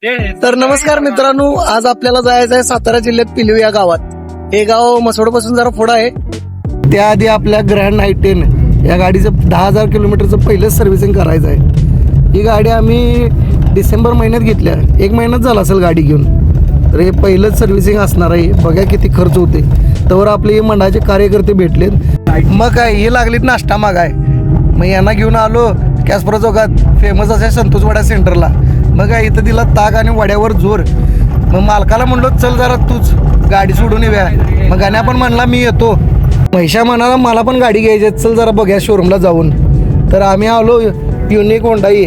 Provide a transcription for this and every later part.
तर नमस्कार मित्रांनो, आज आपल्याला जायचं आहे सातारा जिल्ह्यात पिलू या गावात। हे गाव मसवड पासून जरा पुढं आहे। त्याआधी आपल्या ग्रँड I10 या गाडीचं 10,000 किलोमीटरचं पहिलं सर्व्हिसिंग करायचं आहे। ही गाडी आम्ही डिसेंबर महिन्यात घेतल्या, 1 महिन्यात झाला असेल गाडी घेऊन। तर हे पहिलंच सर्व्हिसिंग असणार आहे। बघा किती खर्च होते। तर आपले मंडळाचे कार्यकर्ते भेटलेत, मग काय ही लागलीत नाश्ता मागाय। मग यांना घेऊन आलो कॅसप्रो चौकात फेमस असे संतोष वडा सेंटरला। मग काय इथं दिला ताक आणि वड्यावर जोर। मग मालकाला म्हणलो चल जरा तूच गाडी सोडून येऊया। मग गाण्या पण म्हणला मी येतो। महिषा म्हणाला मला पण गाडी घ्यायची, चल जरा बघूया शोरूमला जाऊन। तर आम्ही आलो युनिक होंडाई,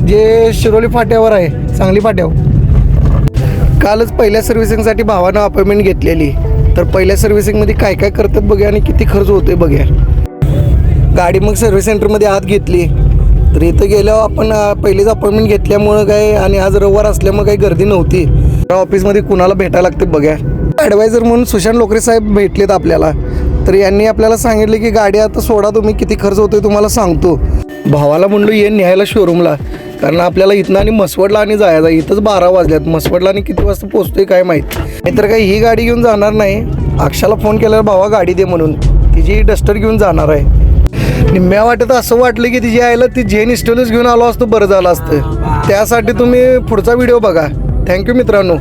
जे शिरोली फाट्यावर आहे, सांगली फाट्यावर। कालच पहिल्या सर्व्हिसिंगसाठी भावानं अपॉइंटमेंट घेतलेली। तर पहिल्या सर्व्हिसिंगमध्ये काय काय करतात बघूया आणि किती खर्च होतोय बघूया। गाडी मग सर्व्हिस सेंटरमध्ये आत घेतली। तर इथं गेल्यावर आपण पहिलीच अपॉइंटमेंट घेतल्यामुळं काय, आणि आज रविवार असल्यामुळे काही गर्दी नव्हती। ऑफिसमध्ये कुणाला भेटायला लागते बघा। ॲडवायझर म्हणून सुशांत लोकरे साहेब भेटलेत आपल्याला। तर यांनी आपल्याला सांगितले की गाडी आता सोडा तुम्ही, किती खर्च होतोय तुम्हाला सांगतो। भावाला म्हणलो ये न्यायला शोरूमला, कारण आपल्याला इथनं आणि मसवडला आणि जायचं। इथंच 12 वाजल्यात, मसवडला आणि किती वाजता पोहोचतोय काय माहीत। नाहीतर काही ही गाडी घेऊन जाणार नाही। अक्षाला फोन केल्यावर भावा गाडी दे म्हणून, तिची डस्टर घेऊन जाणार आहे। निम्म्या वाटत असं वाटलं की तिची आईला ती जेन स्टोलच घेऊन आलो असतो बरं झालं असतं। त्यासाठी तुम्ही पुढचा व्हिडिओ बघा। थँक्यू मित्रांनो।